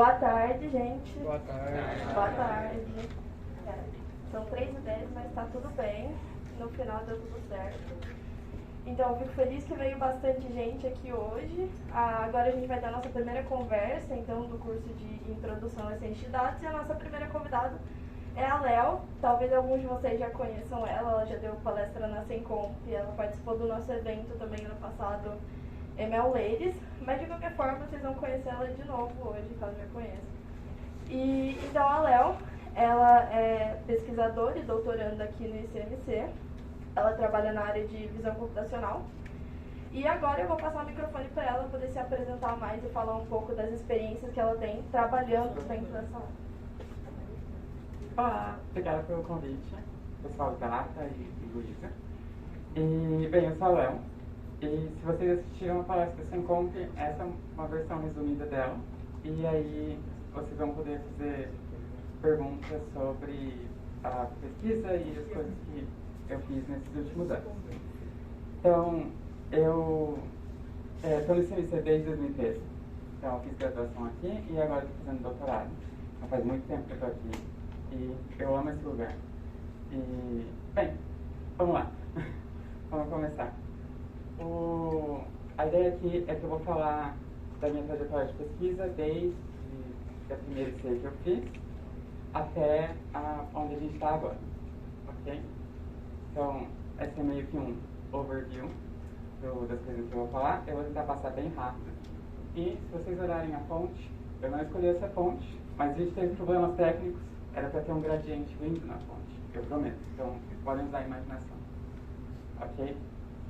Boa tarde, gente. Boa tarde. Boa tarde. São 3h10, mas tá tudo bem. No final deu tudo certo. Então, eu fico feliz que veio bastante gente aqui hoje. Agora a gente vai ter a nossa primeira conversa, então, do curso de Introdução à Ciência de Dados. E a nossa primeira convidada é a Léo. Talvez alguns de vocês já conheçam ela. Ela já deu palestra na Sencomp. Ela participou do nosso evento também ano passado, ML Ladies. Mas, de qualquer forma, vocês vão conhecer ela de novo hoje, caso já conheçam. E, então, a Léo, ela é pesquisadora e doutoranda aqui no ICMC. Ela trabalha na área de visão computacional. E agora eu vou passar o microfone para ela poder se apresentar mais e falar um pouco das experiências que ela tem trabalhando dentro dessa área. Olá, obrigada pelo convite, pessoal Data e Luísa. E, bem, eu sou a Léo. E se vocês assistiram a palestra Sencomp, essa é uma versão resumida dela. E aí vocês vão poder fazer perguntas sobre a pesquisa e as coisas que eu fiz nesses últimos anos. Então, eu estou no CMC desde 2013. Então, eu fiz graduação aqui e agora estou fazendo doutorado. Então, faz muito tempo que eu estou aqui e eu amo esse lugar. E, bem, vamos lá. Vamos começar. A ideia aqui é que eu vou falar da minha trajetória de pesquisa desde a primeira IC que eu fiz até onde a gente está agora. Ok? Então, esse é meio que um overview das coisas que eu vou falar. Eu vou tentar passar bem rápido. E se vocês olharem a fonte, eu não escolhi essa fonte, mas a gente teve problemas técnicos, era para ter um gradiente lindo na fonte, eu prometo. Então, podem usar a imaginação. Ok?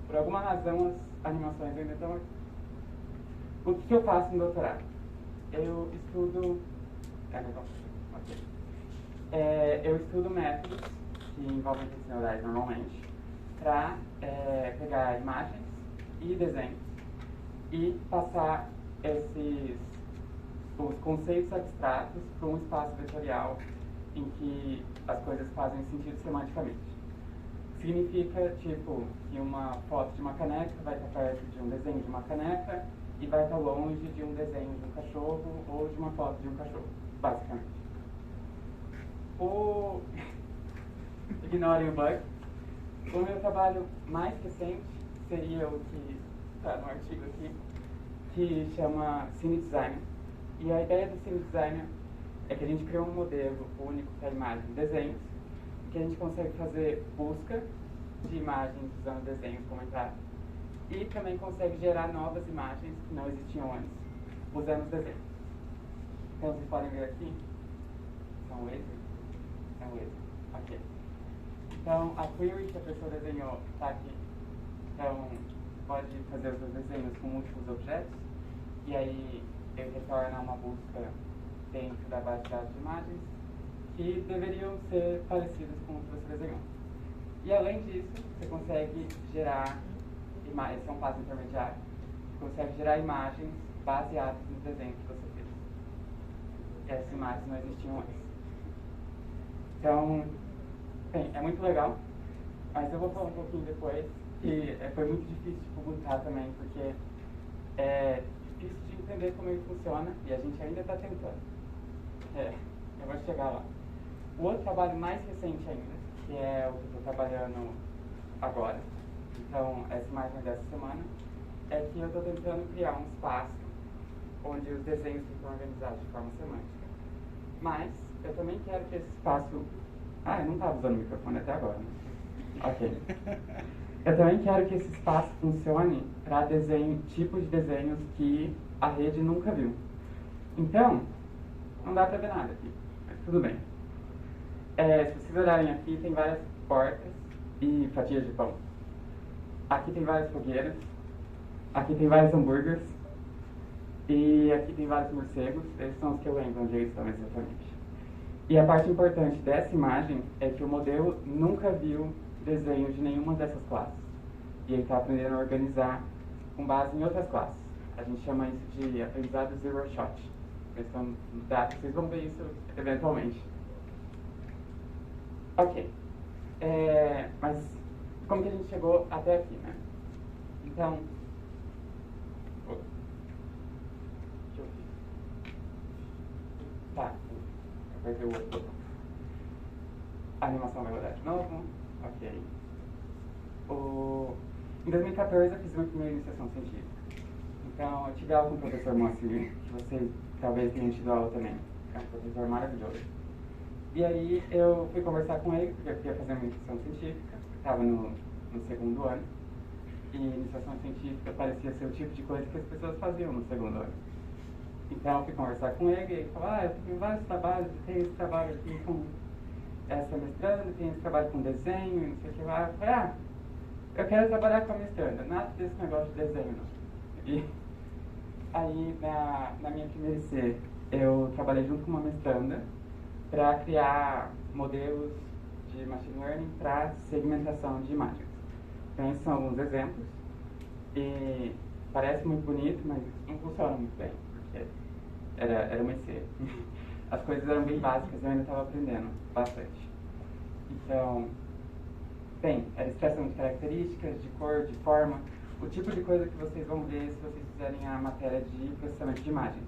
Por alguma razão, as animações ainda estão aqui. O que eu faço no doutorado? Eu estudo... Ok. Eu estudo métodos que envolvem redes neurais normalmente, para pegar imagens e desenhos e passar os conceitos abstratos para um espaço vetorial em que as coisas fazem sentido semanticamente. Significa, tipo, que uma foto de uma caneca vai estar perto de um desenho de uma caneca e vai estar longe de um desenho de um cachorro ou de uma foto de um cachorro, basicamente. Ignorem o bug. O meu trabalho mais recente seria o que está no artigo aqui, que chama Cine Designer. E a ideia do Cine Designer é que a gente criou um modelo único para imagem e desenhos, que a gente consegue fazer busca de imagens usando desenhos como entrada. E também consegue gerar novas imagens que não existiam antes, usando os desenhos. Então vocês podem ver aqui, são esses. Ok. Então, a query que a pessoa desenhou está aqui. Então, pode fazer os seus desenhos com múltiplos objetos. E aí, ele retorna uma busca dentro da base de dados de imagens que deveriam ser parecidas com o que você desenhou. E, além disso, você consegue gerar imagens, esse é um passo intermediário, você consegue gerar imagens baseadas no desenho que você fez. E essas imagens não existiam antes. Então, bem, é muito legal, mas eu vou falar um pouquinho depois, que foi muito difícil de publicar também, porque é difícil de entender como ele funciona e a gente ainda está tentando. Eu vou chegar lá. O outro trabalho mais recente ainda, que é o que eu estou trabalhando agora, então essa imagem dessa semana, é que eu estou tentando criar um espaço onde os desenhos ficam organizados de forma semântica. Mas eu também quero que esse espaço... eu não estava usando o microfone até agora, né? Ok. Eu também quero que esse espaço funcione para tipo de desenhos que a rede nunca viu. Então, não dá para ver nada aqui, mas tudo bem. Se vocês olharem aqui, tem várias portas e fatias de pão. Aqui tem várias fogueiras. Aqui tem vários hambúrgueres. E aqui tem vários morcegos. Esses são os que eu lembro onde eles estão exatamente. E a parte importante dessa imagem é que o modelo nunca viu desenho de nenhuma dessas classes. E ele está aprendendo a organizar com base em outras classes. A gente chama isso de aprendizado zero shot. Vocês vão ver isso eventualmente. Ok. Mas como que a gente chegou até aqui, né? Então... A animação vai rodar de novo. Ok. Em 2014 eu fiz minha primeira iniciação científica. Então eu tive aula com o professor Moacir, que vocês talvez tenham tido aula também. É um professor maravilhoso. E aí eu fui conversar com ele, porque eu queria fazer uma iniciação científica. Estava no segundo ano. E iniciação científica parecia ser o tipo de coisa que as pessoas faziam no segundo ano. Então eu fui conversar com ele e ele falou, eu tenho vários trabalhos, tenho esse trabalho aqui com essa mestranda, tenho esse trabalho com desenho, não sei o que lá. Eu falei, eu quero trabalhar com a mestranda, nada desse negócio de desenho não. E aí na minha primeira IC eu trabalhei junto com uma mestranda para criar modelos de machine learning para segmentação de imagens. Então esses são alguns exemplos e parece muito bonito, mas não funciona muito bem, porque era uma IC. As coisas eram bem básicas e eu ainda estava aprendendo bastante. Então, bem, era extração de características, de cor, de forma, o tipo de coisa que vocês vão ver se vocês fizerem a matéria de processamento de imagens.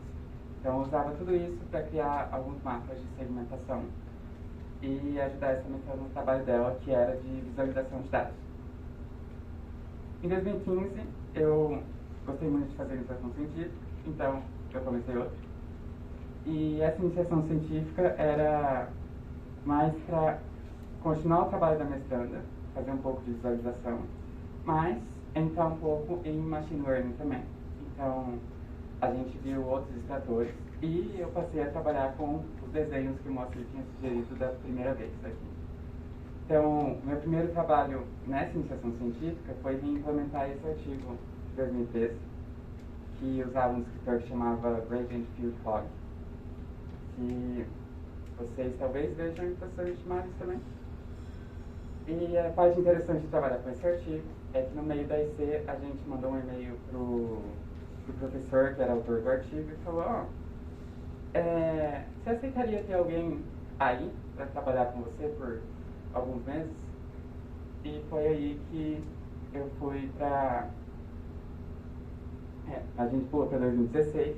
Então, eu usava tudo isso para criar alguns mapas de segmentação e ajudar essa mentora no trabalho dela, que era de visualização de dados. Em 2015, eu gostei muito de fazer iniciação científica, então eu comecei outra. E essa iniciação científica era mais para continuar o trabalho da mestranda, fazer um pouco de visualização, mas entrar um pouco em machine learning também. Então, a gente viu outros extratores e eu passei a trabalhar com os desenhos que o Moacir tinha sugerido da primeira vez aqui. Então, meu primeiro trabalho nessa iniciação científica foi de implementar esse artigo de 2013, que usava um escritor que chamava Gradient Field Fog, que vocês talvez vejam em professores de imagens também. E a parte interessante de trabalhar com esse artigo é que no meio da IC a gente mandou um e-mail pro professor, que era autor do artigo, e falou, você aceitaria ter alguém aí para trabalhar com você por alguns meses? E foi aí que eu fui para... a gente pulou para 2016,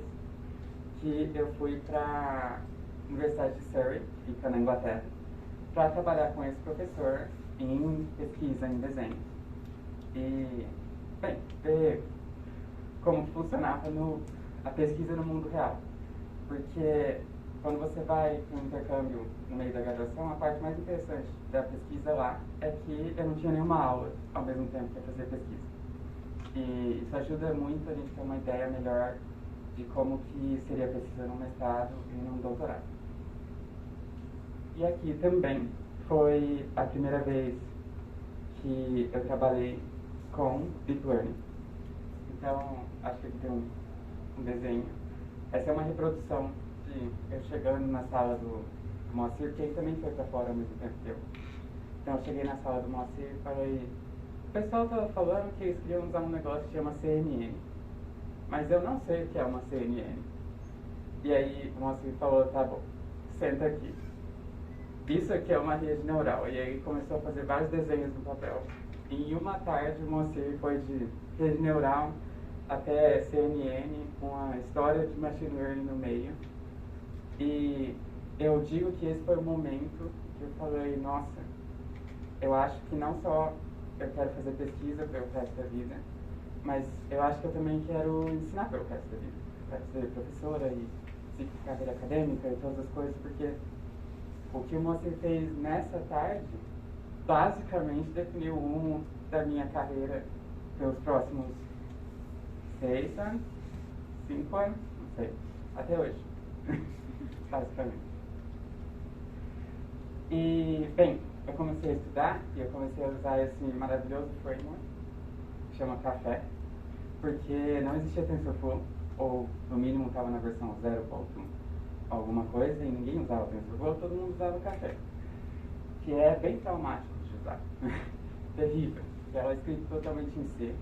que eu fui para a Universidade de Surrey, que fica na Inglaterra, para trabalhar com esse professor em pesquisa em desenho. E, bem, ver como funcionava a pesquisa no mundo real. Porque quando você vai para um intercâmbio no meio da graduação, a parte mais interessante da pesquisa lá é que eu não tinha nenhuma aula ao mesmo tempo que eu fazia pesquisa. E isso ajuda muito a gente ter uma ideia melhor de como que seria a pesquisa no mestrado e no doutorado. E aqui também foi a primeira vez que eu trabalhei com Deep Learning. Então, acho que aqui tem um desenho. Essa é uma reprodução de eu chegando na sala do Moacir, que ele também foi para fora ao mesmo tempo que eu. Então, eu cheguei na sala do Moacir e falei, o pessoal estava falando que eles queriam usar um negócio que chama CNN, mas eu não sei o que é uma CNN. E aí o Moacir falou, tá bom, senta aqui. Isso aqui é uma rede neural. E aí ele começou a fazer vários desenhos no papel. E em uma tarde o Moacir foi de rede neural até CNN, com a história de machine learning no meio. E eu digo que esse foi o momento que eu falei, nossa, eu acho que não só eu quero fazer pesquisa pelo resto da vida, mas eu acho que eu também quero ensinar pelo resto da vida. Eu quero ser professora e seguir carreira acadêmica e todas as coisas, porque o que o Moacir fez nessa tarde basicamente definiu o rumo da minha carreira pelos próximos 6 anos, 5 anos, não sei, até hoje, basicamente. E, bem, eu comecei a estudar e eu comecei a usar esse maravilhoso framework, que chama Café, porque não existia TensorFlow, ou no mínimo estava na versão 0. Alguma coisa, e ninguém usava TensorFlow, todo mundo usava Café, que é bem traumático de usar, terrível, porque ela é escrita totalmente em C,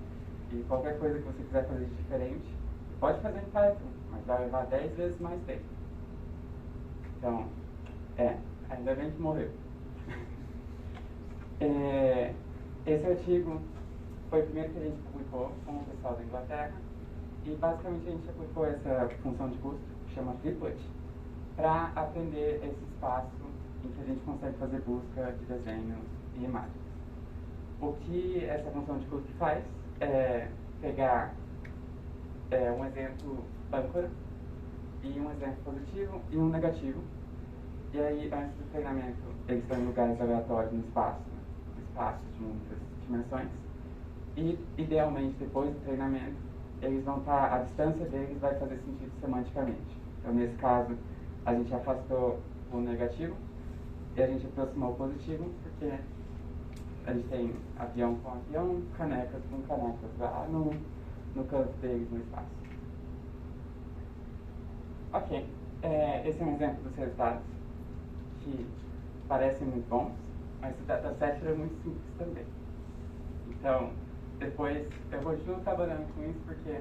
e qualquer coisa que você quiser fazer de diferente, pode fazer em Python, mas vai levar 10 vezes mais tempo. Então, ainda bem que morreu. Esse artigo foi o primeiro que a gente publicou com o pessoal da Inglaterra, e basicamente a gente aplicou essa função de custo, que chama Triplet, para aprender esse espaço em que a gente consegue fazer busca de desenhos e imagens. O que essa função de CUSP faz é pegar um exemplo âncora e um exemplo positivo e um negativo. E aí, antes do treinamento, eles estão em lugares aleatórios no espaço de muitas dimensões. E, idealmente, depois do treinamento, eles vão estar, a distância deles vai fazer sentido semanticamente. Então, nesse caso, a gente afastou o negativo e a gente aproximou o positivo, porque a gente tem avião com avião, canecas com canecas lá no canto deles no espaço. Ok, esse é um exemplo dos resultados que parecem muito bons, mas o dataset era muito simples também. Então, depois eu vou junto trabalhando com isso porque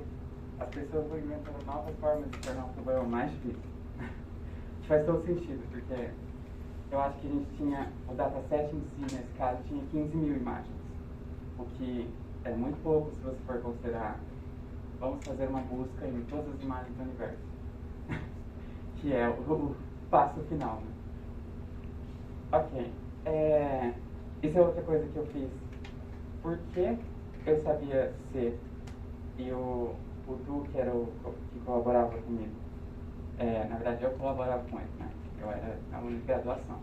as pessoas vão inventando novas formas de tornar o problema mais difícil. Que faz todo sentido, porque eu acho que a gente tinha, o dataset em si, nesse caso, tinha 15 mil imagens, o que é muito pouco se você for considerar, vamos fazer uma busca em todas as imagens do universo, que é o passo final, né? Ok, isso é outra coisa que eu fiz, porque eu sabia C e o Du, que era o que colaborava comigo, na verdade eu colaborava com ele, né? Eu era aluno de graduação.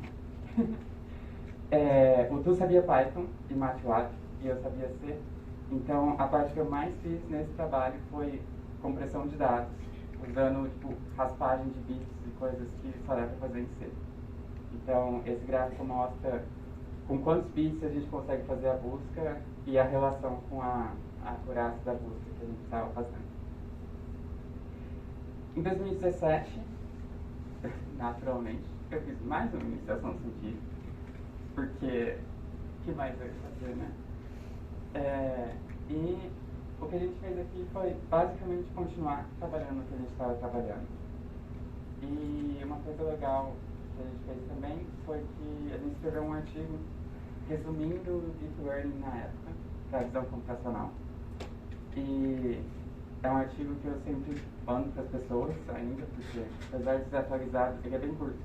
O Du sabia Python e MATLAB e eu sabia C. Então a parte que eu mais fiz nesse trabalho foi compressão de dados, usando tipo, raspagem de bits e coisas que só dá para fazer em C. Então esse gráfico mostra com quantos bits a gente consegue fazer a busca e a relação com a acurácia da busca que a gente estava fazendo. Em 2017, naturalmente, eu fiz mais uma iniciação científica, porque o que mais eu ia fazer, né? E o que a gente fez aqui foi basicamente continuar trabalhando no que a gente estava trabalhando. E uma coisa legal que a gente fez também foi que a gente escreveu um artigo resumindo o Deep Learning na época, para a visão computacional. E é um artigo que eu sempre mando para as pessoas ainda, porque apesar de ser atualizado, ele é bem curto.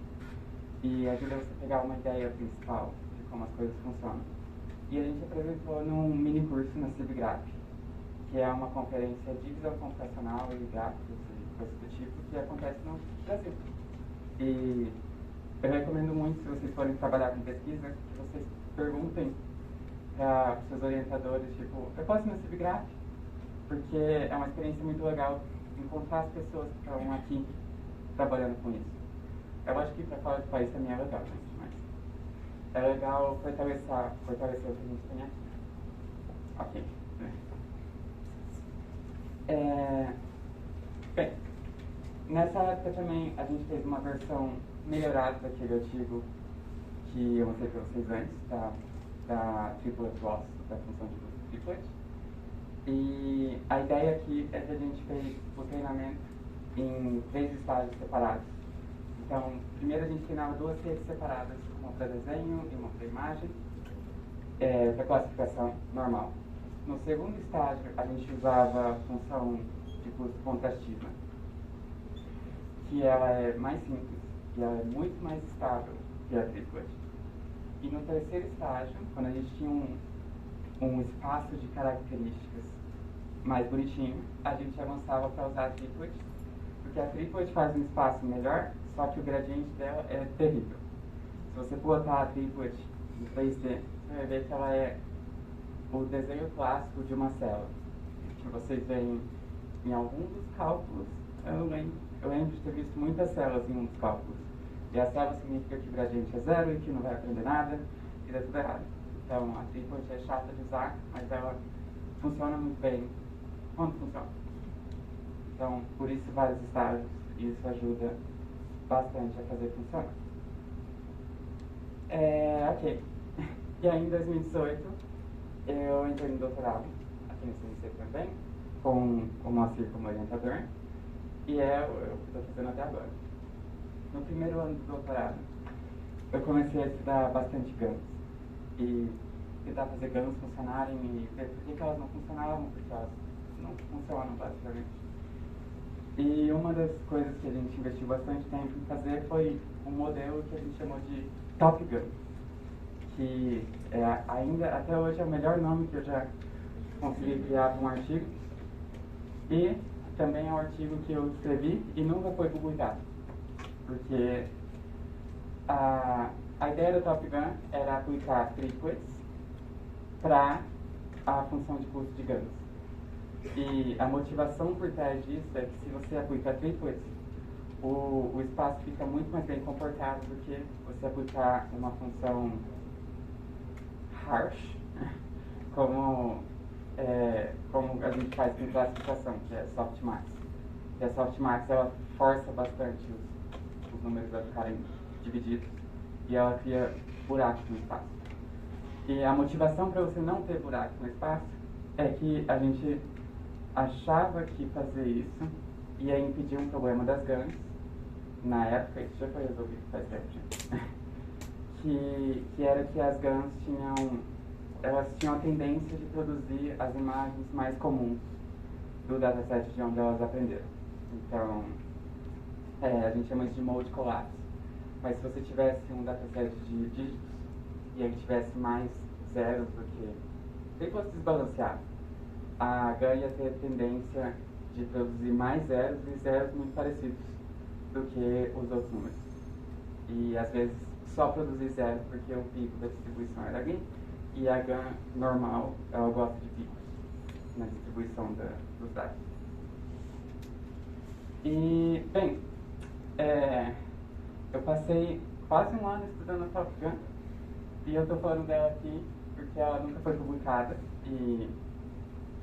E ajuda você a pegar uma ideia principal de como as coisas funcionam. E a gente apresentou num mini curso na CivGraph, que é uma conferência de visão computacional e gráficos e coisas do tipo, que acontece no Brasil. E eu recomendo muito, se vocês forem trabalhar com pesquisa, que vocês perguntem para os seus orientadores, tipo, eu posso ir na CivGraph? Porque é uma experiência muito legal encontrar as pessoas que estão aqui trabalhando com isso. Eu acho que para fora do país também é legal, mas é legal fortalecer o que a gente tem aqui. Ok. Bem, nessa época também a gente fez uma versão melhorada daquele artigo que eu mostrei para vocês antes, da triplet loss, da função de triplet. E a ideia aqui é que a gente fez o treinamento em 3 estágios separados. Então, primeiro a gente treinava 2 redes separadas, uma para desenho e uma para imagem, para classificação normal. No segundo estágio, a gente usava a função de custo contrastiva, que ela é mais simples e ela é muito mais estável que a triplet. E no terceiro estágio, quando a gente tinha um espaço de características mais bonitinho, a gente avançava para usar a triplet, porque a triplet faz um espaço melhor, só que o gradiente dela é terrível. Se você botar a triplet em 3D, você vai ver que ela é o desenho clássico de uma célula, que vocês veem em algum dos cálculos. Eu lembro de ter visto muitas células em um dos cálculos. E a célula significa que o gradiente é 0 e que não vai aprender nada, e dá tudo errado. Então, a triplet é chata de usar, mas ela funciona muito bem quando funciona. Então, por isso, vários estágios, e isso ajuda bastante a fazer funcionar. Ok. E aí, em 2018, eu entrei no doutorado, aqui no CNC também, com o Moacir como orientador, e é o que estou fazendo até agora. No primeiro ano do doutorado, eu comecei a estudar bastante GANs e tentar fazer GANs funcionarem e ver por que elas não funcionavam, porque elas não funcionam basicamente. E uma das coisas que a gente investiu bastante tempo em fazer foi um modelo que a gente chamou de Top Gun, que ainda até hoje é o melhor nome que eu já consegui criar para um artigo, e também é um artigo que eu escrevi e nunca foi publicado, porque a ideia do Top Gun era aplicar triplets para a função de custo de ganhos. E a motivação por trás disso é que se você aplica triplets, o espaço fica muito mais bem comportado do que você aplicar uma função harsh, como a gente faz com classificação, que é softmax. E a softmax, ela força bastante os números a ficarem divididos e ela cria buracos no espaço. E a motivação para você não ter buracos no espaço é que a gente achava que fazer isso ia impedir um problema das GANs. Na época, isso já foi resolvido faz tempo, gente. que era que as GANs tinham a tendência de produzir as imagens mais comuns do dataset de onde elas aprenderam. Então, a gente chama isso de mode collapse. Mas se você tivesse um dataset de dígitos e ele tivesse mais zeros do que... Se ele fosse desbalanceado, a GAN ia ter tendência de produzir mais zeros e zeros muito parecidos do que os outros números. E às vezes só produzir zero porque o pico da distribuição era GAN e a GAN normal ela gosta de picos na distribuição dos dados. E, bem, eu passei quase um ano estudando a Top Gun e eu estou falando dela aqui porque ela nunca foi publicada e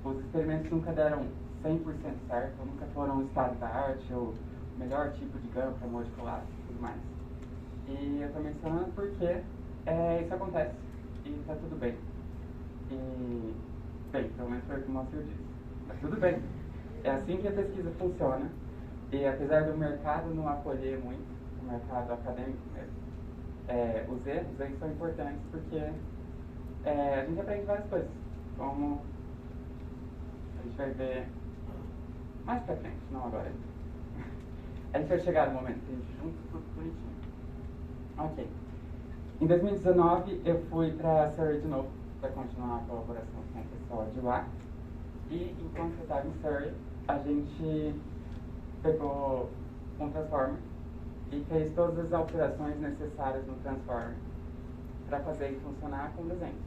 os experimentos nunca deram 100% certo, nunca foram o estado da arte ou o melhor tipo de GAN para mode collapse e tudo mais. E eu estou mencionando porque isso acontece e está tudo bem. E, bem, pelo menos foi o que o Monster disse. Mas tudo bem. É assim que a pesquisa funciona. E apesar do mercado não acolher muito, o mercado acadêmico mesmo, os erros aí são importantes porque a gente aprende várias coisas. Como a gente vai ver mais pra frente, não agora. A gente vai chegar no momento que a gente junta tudo bonitinho. Ok. Em 2019 eu fui para Surrey de novo para continuar a colaboração com o pessoal de lá. E enquanto eu estava em Surrey, a gente pegou um Transformer e fez todas as alterações necessárias no Transformer para fazer ele funcionar com desenhos.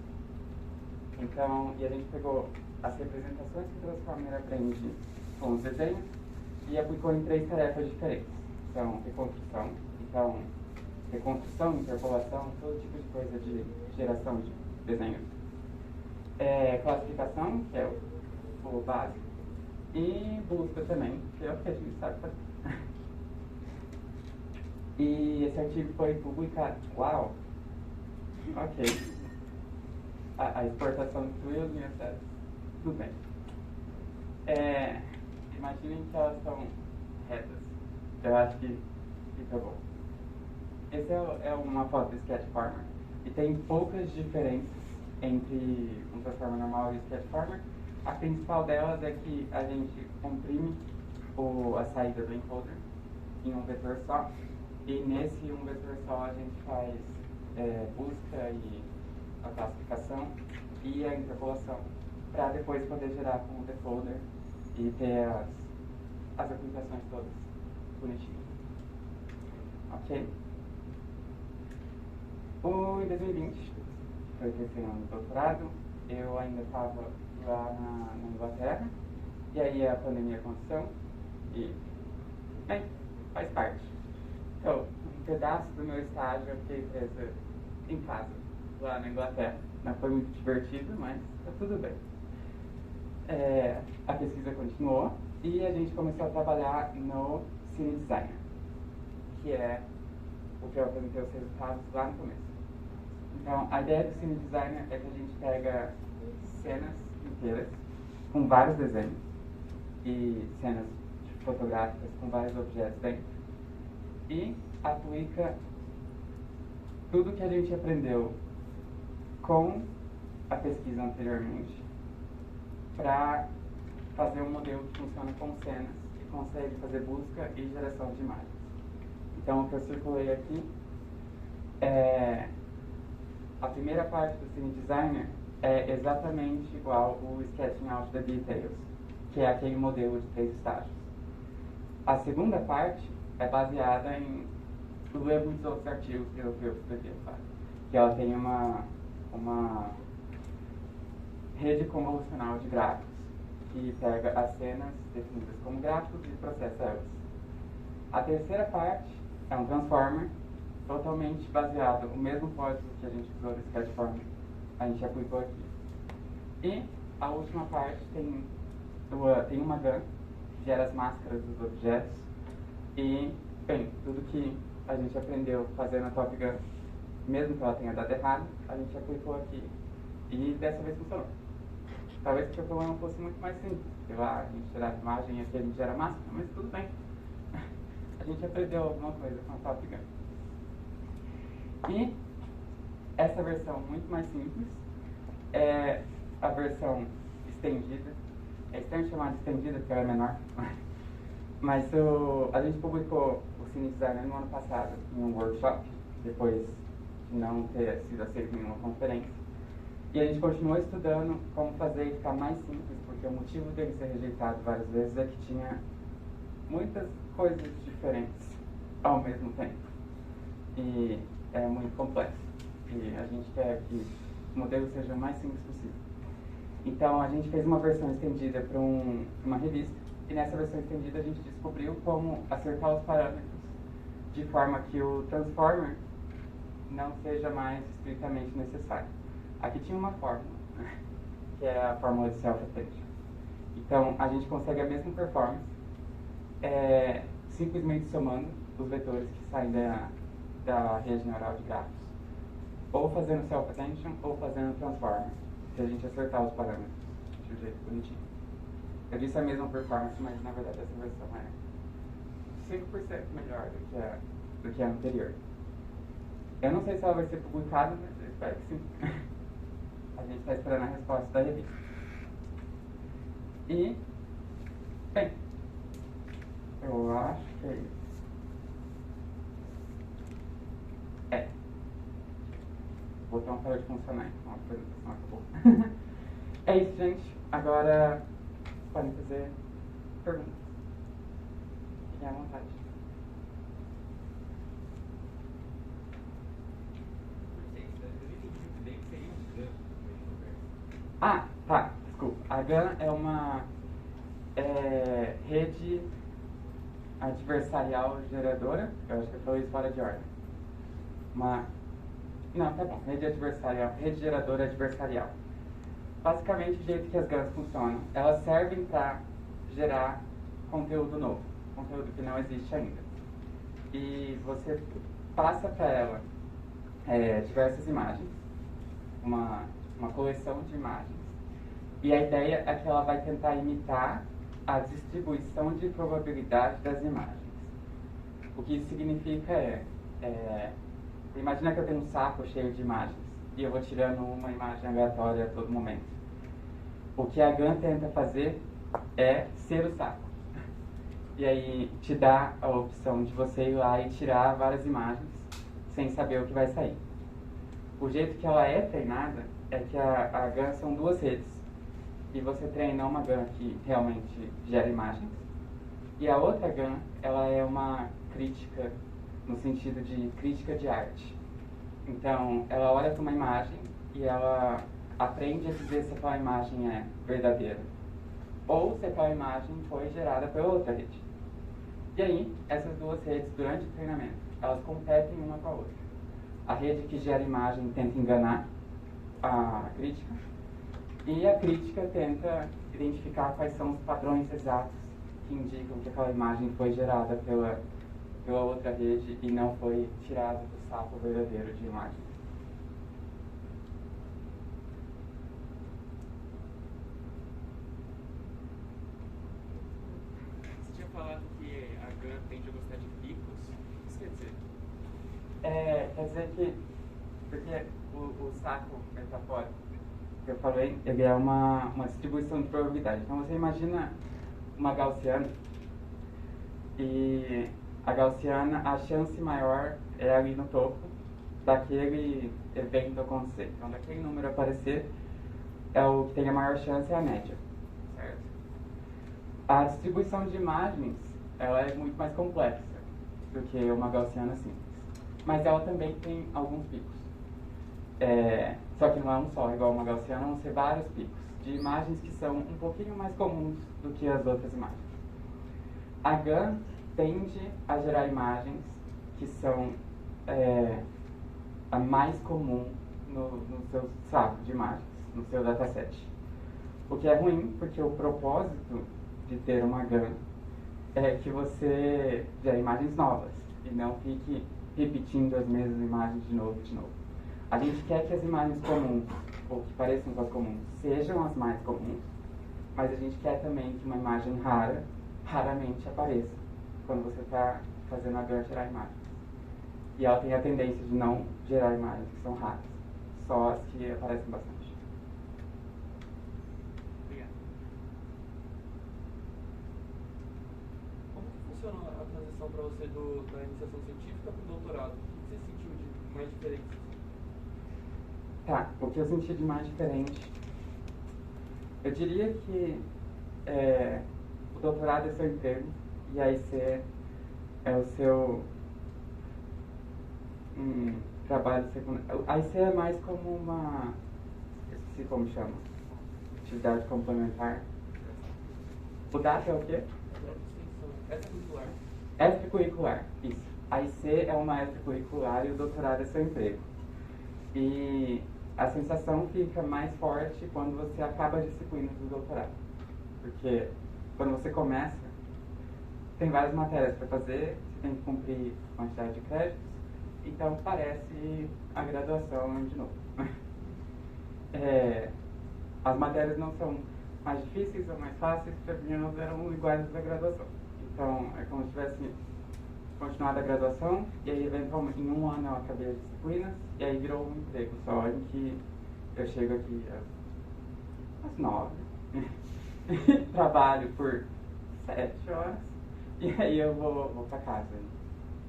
Então, e a gente pegou as representações que o Transformer aprende com os desenhos e aplicou em 3 tarefas diferentes. São reconstrução, interpolação, todo tipo de coisa de geração de desenhos. Classificação, que é o básico, e busca também, que é o que a gente sabe fazer. E esse artigo foi publicado. Uau! Ok. A exportação destruiu as minhas teses. Tudo bem. Imaginem que elas são retas. Eu acho que fica bom. Essa é uma foto do Sketchformer. E tem poucas diferenças entre um Transformer normal e o Sketchformer. A principal delas é que a gente comprime a saída do encoder em um vetor só. E nesse um vetor só a gente faz busca e a classificação e a interpolação para depois poder gerar com o decoder e ter as aplicações todas bonitinhas. Ok? Em 2020, foi esse ano do doutorado, eu ainda estava lá na Inglaterra, e aí a pandemia aconteceu, e, bem, faz parte. Então, um pedaço do meu estágio eu fiquei preso em casa, lá na Inglaterra. Não foi muito divertido, mas tá tudo bem. A pesquisa continuou, e a gente começou a trabalhar no Cine Designer, que é o que eu apresentei os resultados lá no começo. Então, a ideia do Cine Designer é que a gente pega cenas inteiras com vários desenhos e cenas fotográficas com vários objetos dentro e aplica tudo que a gente aprendeu com a pesquisa anteriormente para fazer um modelo que funciona com cenas e consegue fazer busca e geração de imagens. Então, o que eu circulei aqui A primeira parte do Cine Designer é exatamente igual o Sketching Out the Details, que é aquele modelo de 3 estágios. A segunda parte é baseada em ler muitos outros artigos que eu escrevi, sabe? Que ela tem uma rede convolucional de gráficos, que pega as cenas definidas como gráficos e processa elas. A terceira parte é um transformer, totalmente baseado no mesmo código que a gente usou no Sketchform, a gente aplicou aqui. E a última parte tem uma GAN, que gera as máscaras dos objetos, e, bem, tudo que a gente aprendeu fazendo a Top Gun, mesmo que ela tenha dado errado, a gente aplicou aqui, e dessa vez funcionou. Talvez porque o problema fosse muito mais simples, sei lá, a gente tirava imagem e aqui a gente gera máscara, mas tudo bem. A gente aprendeu alguma coisa com a Top Gun. E essa versão muito mais simples é a versão estendida. É estranho chamar de estendida porque ela é menor. Mas a gente publicou o Cine Designer no ano passado em um workshop, depois de não ter sido aceito em nenhuma conferência. E a gente continuou estudando como fazer ele ficar mais simples, porque o motivo dele ser rejeitado várias vezes é que tinha muitas coisas diferentes ao mesmo tempo. E é muito complexo. E a gente quer que o modelo seja o mais simples possível. Então a gente fez uma versão estendida para uma revista, e nessa versão estendida a gente descobriu como acertar os parâmetros de forma que o transformer não seja mais estritamente necessário. Aqui tinha uma fórmula, né, que é a fórmula de self-attention. Então a gente consegue a mesma performance simplesmente somando os vetores que saem da rede neural de gráficos, ou fazendo self-attention ou fazendo transformer, se a gente acertar os parâmetros de um jeito bonitinho. Eu disse a mesma performance, mas na verdade essa versão é 5% melhor do que a anterior. Eu não sei se ela vai ser publicada, mas eu espero que sim. A gente está esperando a resposta da revista. E, bem, eu acho que é isso. O botão parou de funcionar, então a apresentação acabou. É isso, gente. Agora podem fazer perguntas. Fiquem à vontade. Ah, tá, desculpa. A GAN é uma rede adversarial geradora. Eu acho que eu falei isso fora de ordem. Não, tá bom. Rede geradora adversarial. Basicamente, o jeito que as GANs funcionam, elas servem para gerar conteúdo novo, conteúdo que não existe ainda. E você passa para ela diversas imagens, uma coleção de imagens, e a ideia é que ela vai tentar imitar a distribuição de probabilidade das imagens. O que isso significa imagina que eu tenho um saco cheio de imagens e eu vou tirando uma imagem aleatória a todo momento. O que a GAN tenta fazer é ser o saco. E aí te dá a opção de você ir lá e tirar várias imagens sem saber o que vai sair. O jeito que ela é treinada é que a GAN são duas redes. E você treina uma GAN que realmente gera imagens. E a outra GAN, ela é uma crítica, no sentido de crítica de arte. Então, ela olha para uma imagem e ela aprende a dizer se aquela imagem é verdadeira ou se aquela imagem foi gerada pela outra rede. E aí, essas duas redes, durante o treinamento, elas competem uma com a outra. A rede que gera imagem tenta enganar a crítica e a crítica tenta identificar quais são os padrões exatos que indicam que aquela imagem foi gerada pela outra rede e não foi tirada do saco verdadeiro de imagens. Você tinha falado que a GAN tende a gostar de picos. O que isso quer dizer? Quer dizer que, porque o saco metafórico que eu falei, ele é uma distribuição de probabilidade. Então você imagina uma gaussiana, e a gaussiana, a chance maior é ali no topo, daquele evento acontecer. Então, daquele número aparecer, é o que tem a maior chance, é a média. Certo? A distribuição de imagens, ela é muito mais complexa do que uma gaussiana simples. Mas ela também tem alguns picos. Só que não é um só, igual uma gaussiana, vão ser vários picos de imagens que são um pouquinho mais comuns do que as outras imagens. A GAN tende a gerar imagens que são a mais comum no seu saco de imagens, no seu dataset. O que é ruim, porque o propósito de ter uma GAN é que você gere imagens novas e não fique repetindo as mesmas imagens de novo. A gente quer que as imagens comuns, ou que pareçam com as comuns, sejam as mais comuns, mas a gente quer também que uma imagem rara, raramente apareça quando você está fazendo a GAN gerar imagens. E ela tem a tendência de não gerar imagens que são raras, só as que aparecem bastante. Obrigado. Como que funciona a transição para você da iniciação científica para o doutorado? O que você sentiu de mais diferente? Tá, o que eu senti de mais diferente? Eu diria que o doutorado é seu emprego e a IC é o seu trabalho secundário. A IC é mais como uma, esqueci como chama, atividade complementar. O DAT é o quê? Extracurricular. Extracurricular, isso. A IC é uma extracurricular e o doutorado é seu emprego. E a sensação fica mais forte quando você acaba as disciplinas do doutorado. Porque quando você começa, tem várias matérias para fazer, você tem que cumprir quantidade de créditos, então parece a graduação de novo. As matérias não são mais difíceis ou mais fáceis, para mim elas eram iguais às da graduação. Então é como se tivesse continuado a graduação, e aí eventualmente em um ano eu acabei as disciplinas, e aí virou um emprego só, em que eu chego aqui às 9, trabalho por 7 horas, e aí eu vou pra casa.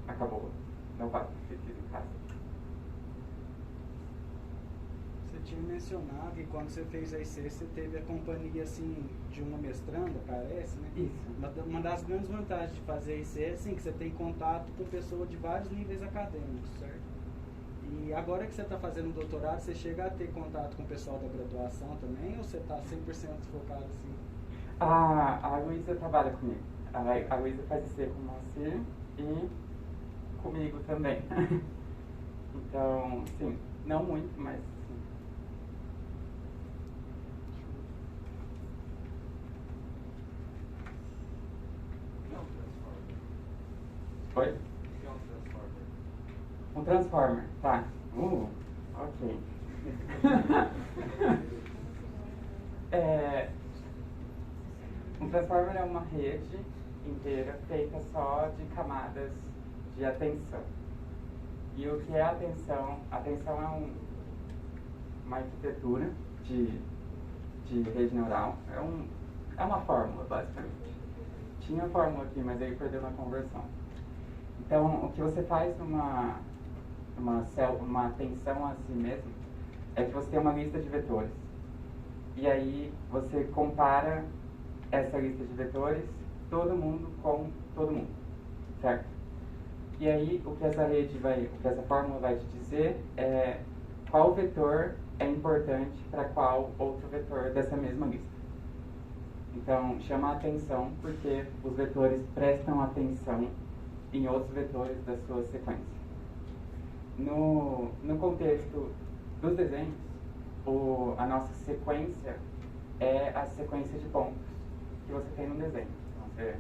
Acabou. Não vai, fiz em casa. Você tinha mencionado que quando você fez a IC, você teve a companhia assim, de uma mestranda, parece, né? Isso. Uma das grandes vantagens de fazer a IC é assim, que você tem contato com pessoas de vários níveis acadêmicos, certo? E agora que você está fazendo doutorado, você chega a ter contato com o pessoal da graduação também, ou você está 100% focado assim? A Luísa trabalha comigo. A Luísa faz IC com o Moacir e comigo também. Então, sim, não muito, mas sim. Oi? Um transformer, tá. Ok. Um transformer é uma rede inteira feita só de camadas de atenção. E o que é atenção? Atenção é uma arquitetura de rede neural. É uma fórmula, basicamente. Tinha a fórmula aqui, mas aí perdeu na conversão. Então, o que você faz numa atenção a si mesmo é que você tem uma lista de vetores. E aí você compara essa lista de vetores, todo mundo com todo mundo, certo? E aí o que essa fórmula vai te dizer é qual vetor é importante para qual outro vetor dessa mesma lista. Então, chama a atenção porque os vetores prestam atenção em outros vetores da sua sequência. No contexto dos desenhos, a nossa sequência é a sequência de pontos que você tem no desenho. Então, você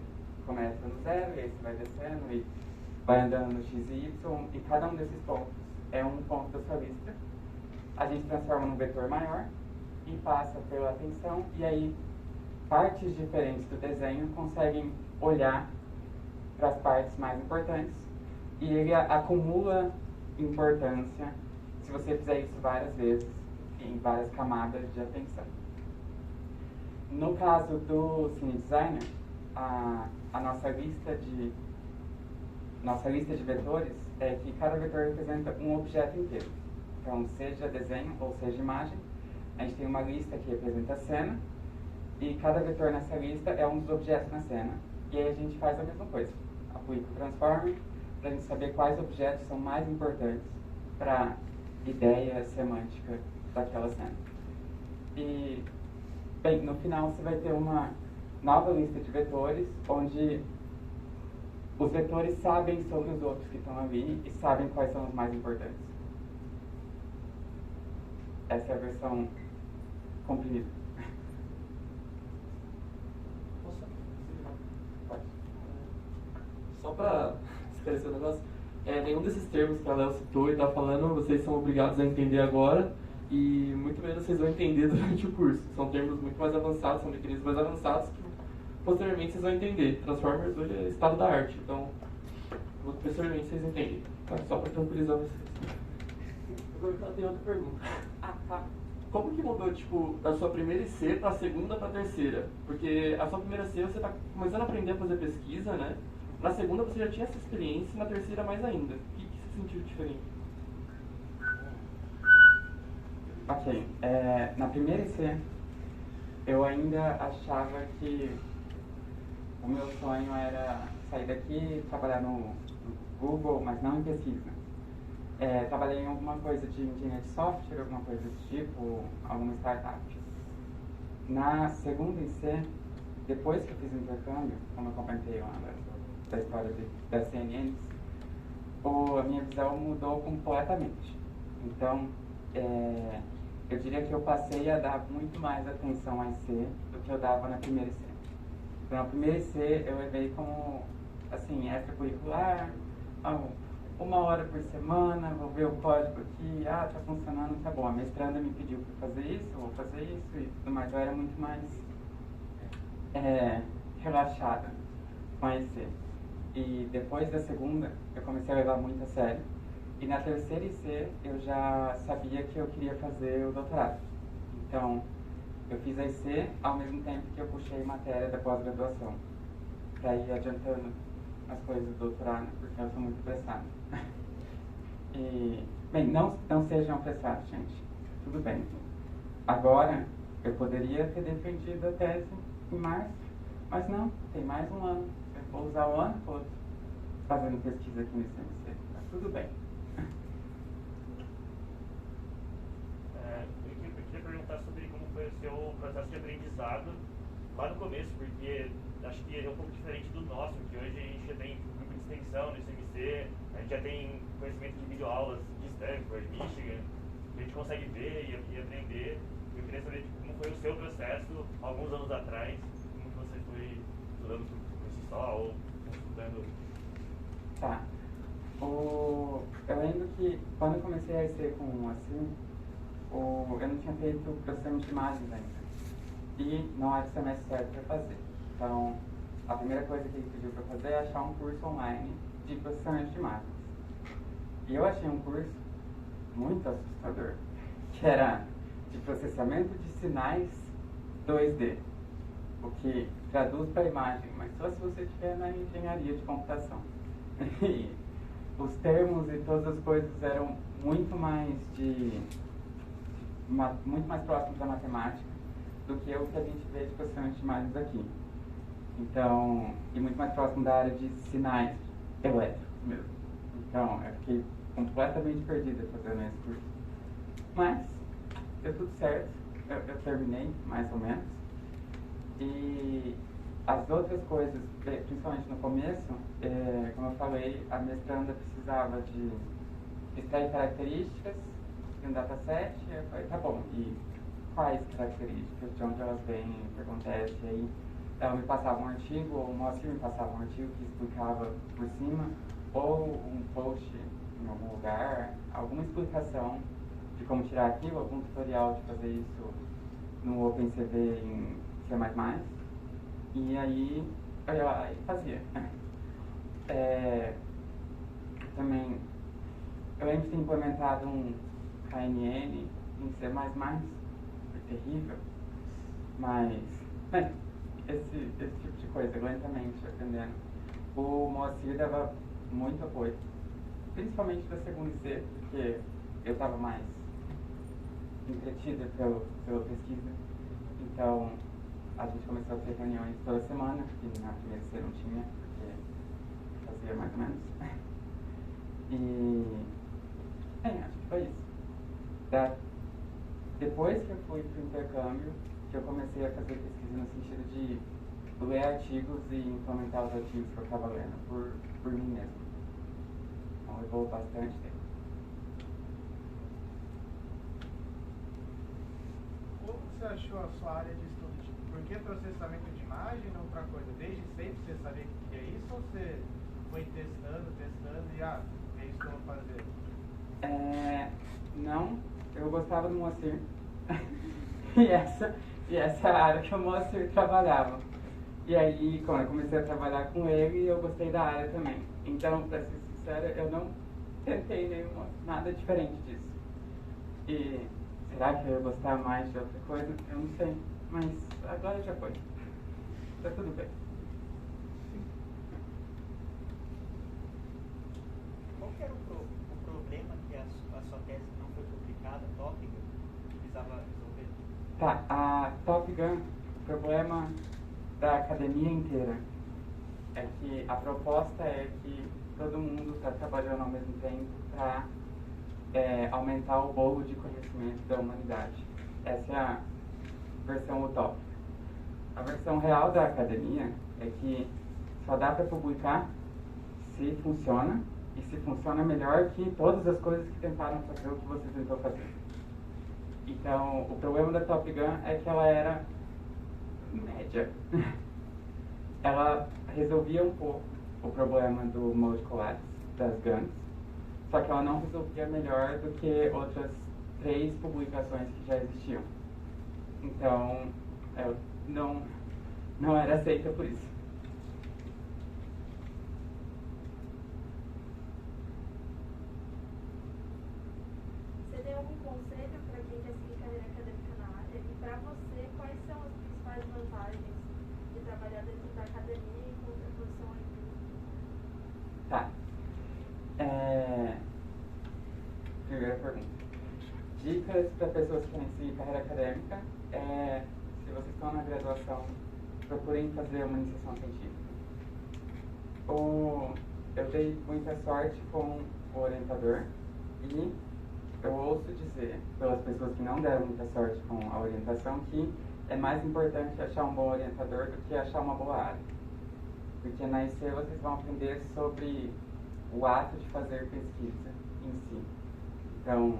começa no 0, e aí você vai descendo e vai andando no x e y, e cada um desses pontos é um ponto da sua lista. A gente transforma num vetor maior e passa pela atenção, e aí partes diferentes do desenho conseguem olhar para as partes mais importantes, e ele acumula importância se você fizer isso várias vezes, em várias camadas de atenção. No caso do Cine Designer, a nossa lista nossa lista de vetores é que cada vetor representa um objeto inteiro. Então, seja desenho ou seja imagem, a gente tem uma lista que representa a cena, e cada vetor nessa lista é um dos objetos na cena. E aí a gente faz a mesma coisa. Aplica o transformer para a gente saber quais objetos são mais importantes para a ideia semântica daquela cena. E, bem, no final você vai ter uma nova lista de vetores, onde os vetores sabem sobre os outros que estão ali e sabem quais são os mais importantes. Essa é a versão comprimida. Só para esclarecer o negócio, nenhum desses termos que a Léo citou e está falando, vocês são obrigados a entender agora, e muito menos vocês vão entender durante o curso. São termos muito mais avançados, são mecanismos mais avançados que posteriormente vocês vão entender. Transformers hoje é estado da arte, então posteriormente vocês entendem. Tá? Só para tranquilizar vocês. Agora tem outra pergunta. Como que mudou, tipo, da sua primeira IC para a segunda para a terceira? Porque a sua primeira IC você está começando a aprender a fazer pesquisa, né? Na segunda você já tinha essa experiência e na terceira mais ainda. O que você sentiu diferente? Ok. Na primeira IC, eu ainda achava que o meu sonho era sair daqui e trabalhar no Google, mas não em pesquisa. Trabalhei em alguma coisa de engenharia de software, alguma coisa desse tipo, alguma startup. Na segunda IC, depois que eu fiz o intercâmbio, como eu comentei lá da história das CNNs, a minha visão mudou completamente. Então, eu diria que eu passei a dar muito mais atenção à IC do que eu dava na primeira IC. Então, na primeira IC eu levei como, assim, extracurricular, 1 hora por semana, vou ver o código aqui, tá funcionando, tá bom. A mestranda me pediu para fazer isso, eu vou fazer isso e tudo mais. Eu era muito mais relaxada com a IC. E depois da segunda, eu comecei a levar muito a sério. E na terceira IC, eu já sabia que eu queria fazer o doutorado. Então, eu fiz a IC ao mesmo tempo que eu puxei matéria da pós-graduação, para ir adiantando as coisas do doutorado, porque eu sou muito apressado. E, bem, não sejam apressados, gente. Tudo bem. Agora, eu poderia ter defendido a tese em março, mas não, tem mais um ano. Eu vou usar o ano todo fazendo pesquisa aqui no ICMC. Tá tudo bem. Eu queria perguntar sobre como foi o seu processo de aprendizado lá no começo, porque acho que é um pouco diferente do nosso, que hoje a gente já tem um grupo de extensão no ICMC, a gente já tem conhecimento de videoaulas de Stanford, Michigan, que a gente consegue ver e aprender. Eu queria saber como foi o seu processo alguns anos atrás, como que você foi estudando por si só ou estudando. Tá. Eu lembro que quando eu comecei a IC com assim, eu não tinha feito processamento de imagens ainda. E não era o semestre certo para fazer. Então, a primeira coisa que ele pediu para fazer é achar um curso online de processamento de imagens. E eu achei um curso muito assustador, que era de processamento de sinais 2D, o que traduz para imagem, mas só se você estiver na engenharia de computação. E os termos e todas as coisas eram muito mais muito mais próximos da matemática do que o que a gente vê de processamento de imagens aqui. Então, e muito mais próximo da área de sinais elétricos mesmo. Então, eu fiquei completamente perdida fazendo esse curso. Mas, deu tudo certo. Eu terminei, mais ou menos. E as outras coisas, principalmente no começo, como eu falei, a mestranda precisava de extrair características de um dataset. Eu falei, tá bom, e quais características, de onde elas vêm, o que acontece? E aí ela me passava um artigo, ou o Moacir me passava um artigo que explicava por cima, ou um post em algum lugar, alguma explicação de como tirar aquilo, algum tutorial de fazer isso no OpenCV em C++. E aí eu ia lá e fazia. Também, eu lembro de ter implementado um KNN em C++, foi terrível, mas, esse tipo de coisa, lentamente aprendendo. O Moacir dava muito apoio, principalmente da segunda IC, porque eu estava mais entretida pela pesquisa. Então, a gente começou a ter reuniões toda semana, que na primeira IC não tinha, porque fazia mais ou menos. E, acho que foi isso. Depois que eu fui para o intercâmbio, que eu comecei a fazer pesquisa no sentido de ler artigos e implementar os artigos que eu estava lendo por mim mesmo. Então, levou bastante tempo. Como você achou a sua área de estudo? Por que processamento de imagem, não outra coisa? Desde sempre você sabia o que é isso ou você foi testando e é isso que eu vou fazer? Não, eu gostava do Moacir. e essa é a área que o Moacir trabalhava. E aí, quando eu comecei a trabalhar com ele, eu gostei da área também. Então, pra ser sincero, eu não tentei nada diferente disso. E será que eu ia gostar mais de outra coisa? Eu não sei. Mas agora já foi. Tá tudo bem. Qual que era o problema que a sua tese não foi publicada, tópica, que precisava resolver? Tá, a Top Gun, o problema da academia inteira é que a proposta é que todo mundo está trabalhando ao mesmo tempo para aumentar o bolo de conhecimento da humanidade. Essa é a versão utópica. A versão real da academia é que só dá para publicar se funciona, e se funciona melhor que todas as coisas que tentaram fazer o que você tentou fazer. Então, o problema da Top Gun é que ela era média. Ela resolvia um pouco o problema do mode collapse das guns, só que ela não resolvia melhor do que outras 3 publicações que já existiam. Então, eu não era aceita por isso. Você tem algum conselho para quem quer seguir carreira acadêmica na área? E para você, quais são as principais vantagens de trabalhar dentro da academia e com outra profissão ainda? Tá. Primeira pergunta. Dicas para pessoas que querem seguir carreira acadêmica se vocês estão na graduação, procurem fazer uma iniciação científica. Eu dei muita sorte com o orientador e eu ouço dizer, pelas pessoas que não deram muita sorte com a orientação, que é mais importante achar um bom orientador do que achar uma boa área. Porque na IC vocês vão aprender sobre o ato de fazer pesquisa em si. Então,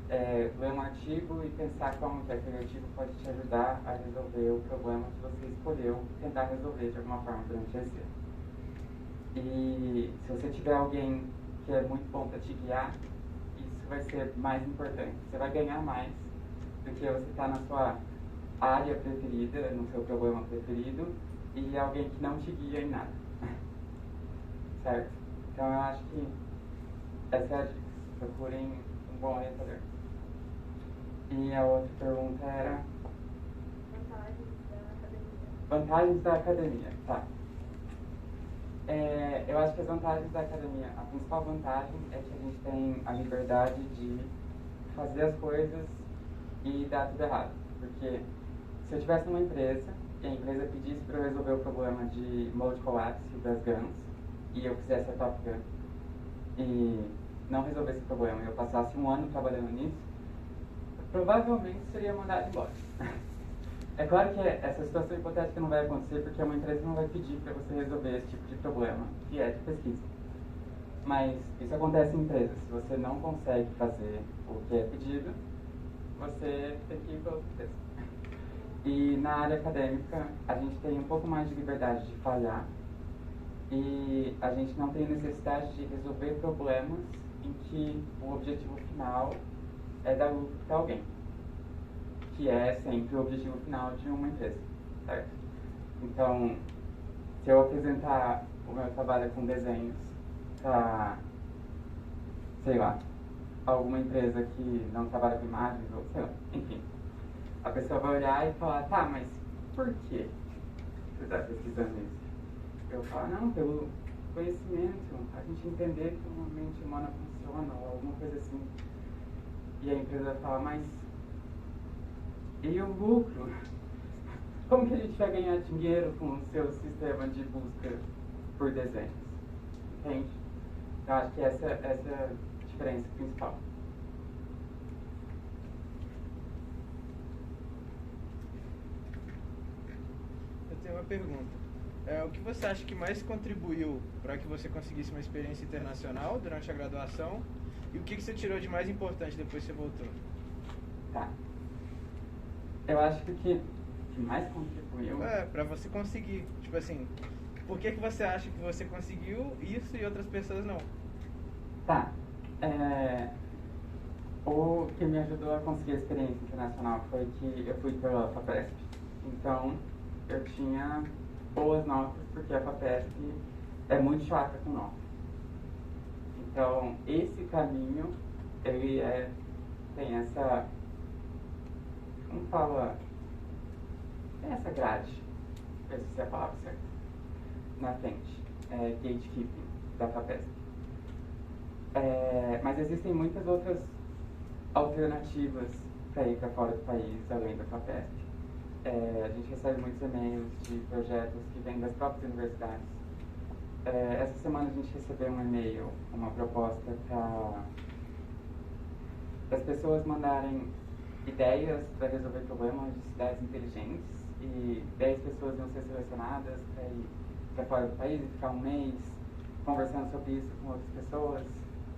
ler um artigo e pensar como que aquele artigo pode te ajudar a resolver o problema que você escolheu tentar resolver de alguma forma durante a IC. E se você tiver alguém que é muito bom para te guiar, isso vai ser mais importante. Você vai ganhar mais do que você estar na sua área preferida, no seu problema preferido, e alguém que não te guia em nada. Certo? Então eu acho que essa é a dica. Procurem um bom orientador. E a outra pergunta era... Vantagens da academia, tá. Eu acho que as vantagens da academia, a principal vantagem é que a gente tem a liberdade de fazer as coisas e dar tudo errado. Porque se eu estivesse numa empresa e a empresa pedisse para eu resolver o problema de mode collapse das guns e eu fizesse a Top Gun e não resolvesse o problema e eu passasse um ano trabalhando nisso, provavelmente seria mandado embora. É claro que essa situação hipotética não vai acontecer porque uma empresa não vai pedir para você resolver esse tipo de problema, que é de pesquisa. Mas isso acontece em empresas. Se você não consegue fazer o que é pedido, você tem que ir para outra empresa. E na área acadêmica, a gente tem um pouco mais de liberdade de falhar e a gente não tem necessidade de resolver problemas em que o objetivo final é dar lucro para alguém, que é sempre o objetivo final de uma empresa, certo? Então, se eu apresentar o meu trabalho com desenhos para, sei lá, alguma empresa que não trabalha com imagens, ou sei lá, enfim, a pessoa vai olhar e falar, tá, mas por que você está pesquisando isso? Eu falo, não, conhecimento, a gente entender como a mente humana funciona ou alguma coisa assim. E a empresa fala, mas e o lucro? Como que a gente vai ganhar dinheiro com o seu sistema de busca por desenhos? Entende? Eu acho que essa é a diferença principal. Eu tenho uma pergunta. O que você acha que mais contribuiu para que você conseguisse uma experiência internacional durante a graduação? E o que você tirou de mais importante depois que você voltou? Tá. Eu acho que o que mais contribuiu... para você conseguir. Tipo assim, por que você acha que você conseguiu isso e outras pessoas não? Tá. O que me ajudou a conseguir a experiência internacional foi que eu fui pela FAPESP. Então, eu tinha boas notas, porque a FAPESP é muito chata com notas. Então, esse caminho, ele tem essa... Como fala? Tem essa grade, essa é a palavra certa, na frente. Gatekeeping da FAPESP. Mas existem muitas outras alternativas para ir para fora do país, além da FAPESP. A gente recebe muitos e-mails de projetos que vêm das próprias universidades. Essa semana a gente recebeu um e-mail, uma proposta para as pessoas mandarem ideias para resolver problemas de cidades inteligentes, e 10 pessoas iam ser selecionadas para ir para fora do país e ficar um mês conversando sobre isso com outras pessoas.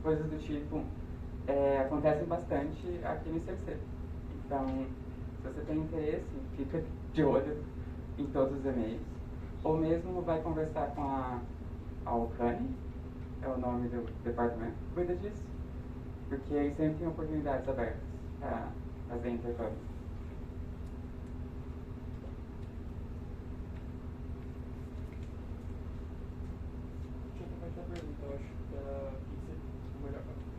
Coisas do tipo acontecem bastante aqui no ICFC. Então, se você tem interesse, fica de olho em todos os e-mails. Ou mesmo vai conversar com a Alcane, é o nome do departamento que cuida disso, porque aí sempre tem oportunidades abertas para fazer intercâmbio. Deixa eu comentar a pergunta, eu acho, o que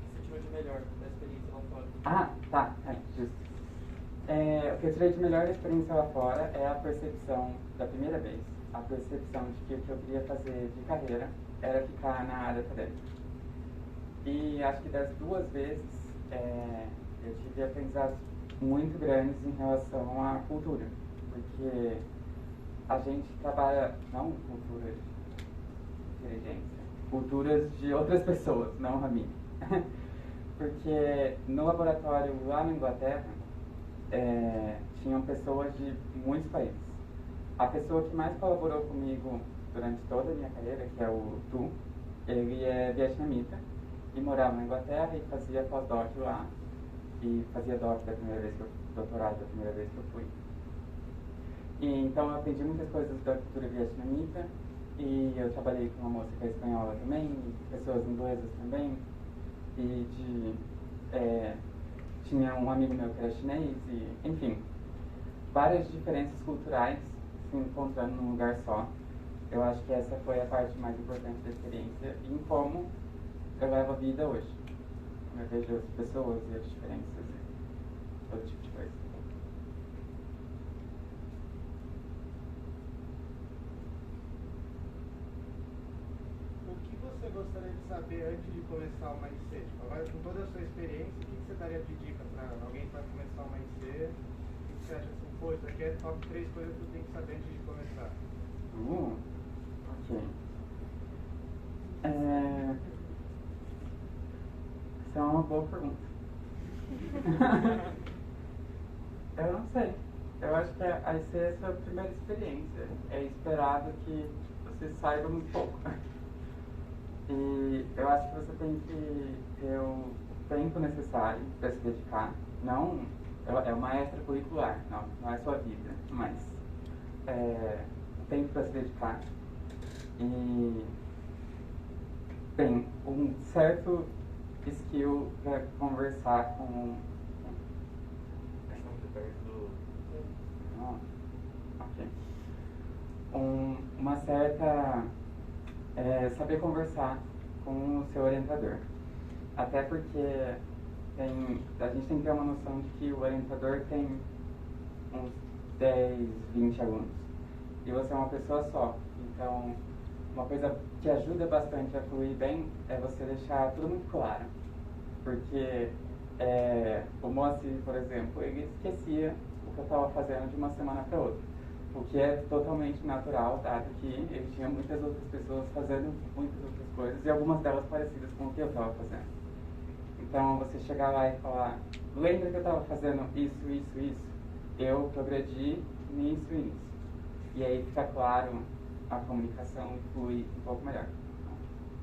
você tirou de melhor da experiência lá fora. Ah, tá, justo. O que eu tirei de melhor da experiência lá fora é a percepção, da primeira vez, a percepção de que o que eu queria fazer de carreira era ficar na área acadêmica. E acho que das duas vezes eu tive aprendizados muito grandes em relação à cultura, porque a gente trabalha, não cultura de inteligência, culturas de outras pessoas, não a minha. Porque no laboratório lá na Inglaterra, tinham pessoas de muitos países. A pessoa que mais colaborou comigo durante toda a minha carreira, que é o Tu, ele é vietnamita e morava na Inglaterra e fazia pós-doc lá, e fazia doc da primeira vez que eu, doutorado da primeira vez que eu fui. E então eu aprendi muitas coisas da cultura vietnamita, e eu trabalhei com uma moça que é espanhola também, e pessoas inglesas também, e tinha um amigo meu que era chinês, e enfim, várias diferenças culturais se encontrando num lugar só. Eu acho que essa foi a parte mais importante da experiência, e em como eu levo a vida hoje. Eu vejo as pessoas e as diferenças e todo tipo de coisa. O que você gostaria de saber antes de começar o Mindset? Agora, com toda a sua experiência, o que você daria de dica para alguém que vai começar o Mindset? O que você acha assim, pô, isso aqui é top 3 coisas que eu tenho que saber antes de começar? Ok. Essa é uma boa pergunta. Eu não sei. Eu acho que vai ser a sua primeira experiência. É esperado que você saiba muito pouco. E eu acho que você tem que ter o tempo necessário para se dedicar. Não, é uma extracurricular, não é sua vida, mas tempo para se dedicar. E tem um certo skill para conversar com... Muito perto do... Ok. Uma certa... saber conversar com o seu orientador. Até porque a gente tem que ter uma noção de que o orientador tem uns 10, 20 alunos. E você é uma pessoa só. Então, uma coisa que ajuda bastante a fluir bem é você deixar tudo muito claro. Porque o Moacir, por exemplo, ele esquecia o que eu estava fazendo de uma semana para outra. O que é totalmente natural, dado que ele tinha muitas outras pessoas fazendo muitas outras coisas e algumas delas parecidas com o que eu estava fazendo. Então, você chegar lá e falar, lembra que eu estava fazendo isso, eu progredi nisso e nisso. E aí fica claro a comunicação e flui um pouco melhor. Então,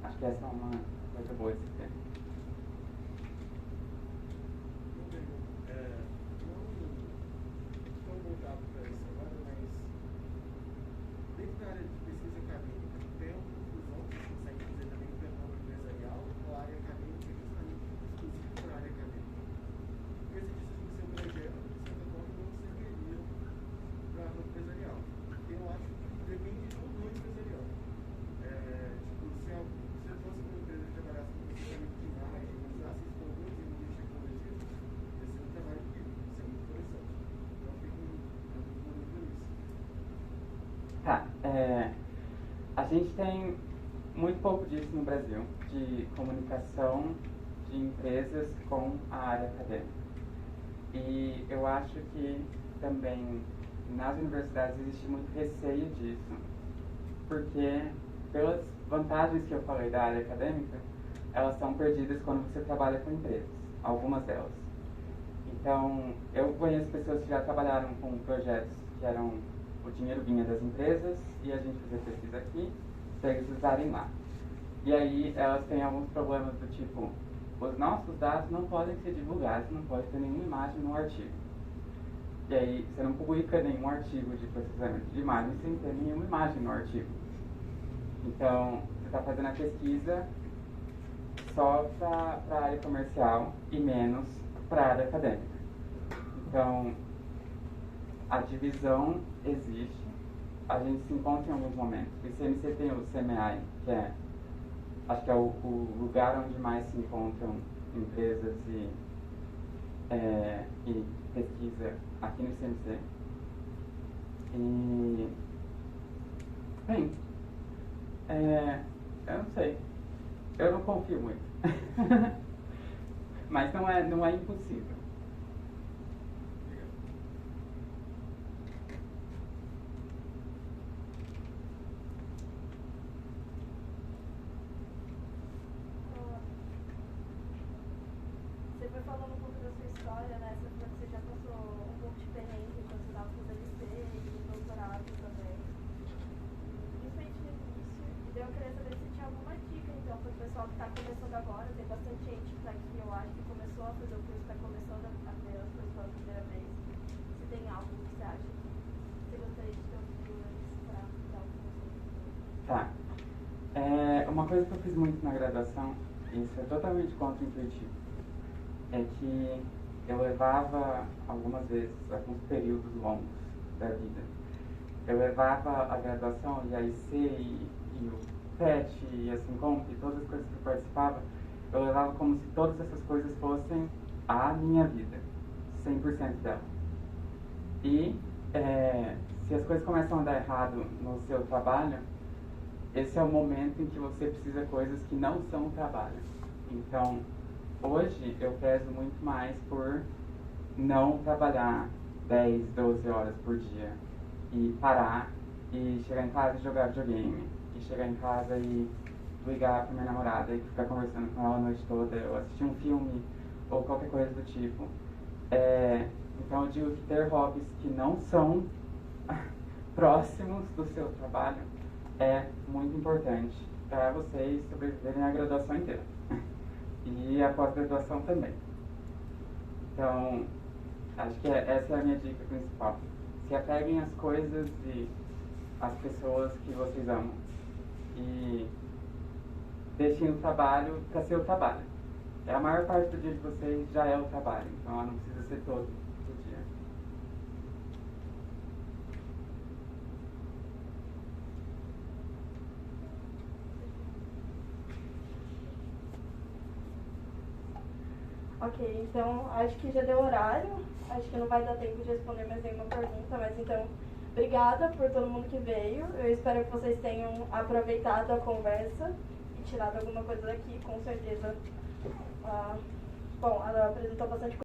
acho que essa é uma coisa boa de se ter. Não voltado para isso agora, mas dentro da área de pesquisa acadêmica, tem uma confusão que você consegue fazer também no plano empresarial ou a área acadêmica é justamente exclusiva para a área acadêmica? Porque você disse que o seu projeto, de certa forma, não serviria para a ramo empresarial. Eu acho que depende do ramo empresarial. Tipo, se eu fosse uma empresa que trabalhasse com processamento de imagem, usasse isso com alguns níveis de tecnologia, ia ser um trabalho que isso é muito interessante. Então, eu fico muito nisso. Tá, a gente tem muito pouco disso no Brasil, de comunicação de empresas com a área acadêmica. E eu acho que também nas universidades existe muito receio disso, porque pelas vantagens que eu falei da área acadêmica, elas são perdidas quando você trabalha com empresas, algumas delas. Então, eu conheço pessoas que já trabalharam com projetos que eram, o dinheiro vinha das empresas e a gente fazia pesquisa aqui, para eles usarem lá. E aí elas têm alguns problemas do tipo, os nossos dados não podem ser divulgados, não pode ter nenhuma imagem no artigo. E aí você não publica nenhum artigo de processamento de imagem sem ter nenhuma imagem no artigo. Então, você está fazendo a pesquisa só para a área comercial e menos para a área acadêmica. Então, a divisão existe, a gente se encontra em alguns momentos. O ICMC tem o CMI, que é, acho que é o lugar onde mais se encontram empresas e pesquisa aqui no ICMC. E, bem, eu não sei, eu não confio muito, mas não é impossível. Você foi falando um pouco da sua história, né? Você falou que você já passou um pouco de perrengue quando você estava fazendo IC e doutorado também. Principalmente no início. E daí eu queria saber se tinha alguma dica, então, para o pessoal que está começando agora. Tem bastante gente que está aqui, eu acho, que começou a fazer o curso, está começando a ver as coisas pela primeira vez. Se tem algo que você acha que você gostaria de ter ouvido antes para dar um conselho? Tá. Uma coisa que eu fiz muito na graduação, isso é totalmente contra-intuitivo, é que eu levava algumas vezes, alguns períodos longos da vida. Eu levava a graduação e a IC e o PET e a Sincomp e todas as coisas que eu participava, eu levava como se todas essas coisas fossem a minha vida, 100% dela. E se as coisas começam a dar errado no seu trabalho, esse é o momento em que você precisa de coisas que não são o trabalho. Então, hoje eu peso muito mais por não trabalhar 10, 12 horas por dia e parar e chegar em casa e jogar videogame, e chegar em casa e ligar pra minha namorada e ficar conversando com ela a noite toda, ou assistir um filme ou qualquer coisa do tipo. Então eu digo que ter hobbies que não são próximos do seu trabalho é muito importante para vocês sobreviverem à graduação inteira. E a pós-graduação também. Então, acho que essa é a minha dica principal. Se apeguem às coisas e às pessoas que vocês amam. E deixem o trabalho para ser o trabalho. A maior parte do dia de vocês já é o trabalho, então ela não precisa ser todo o dia. Ok, então acho que já deu horário. Acho que não vai dar tempo de responder mais nenhuma pergunta, mas então Obrigada por todo mundo que veio. Eu espero que vocês tenham aproveitado a conversa e tirado alguma coisa daqui, com certeza. Bom, ela apresentou bastante coisa.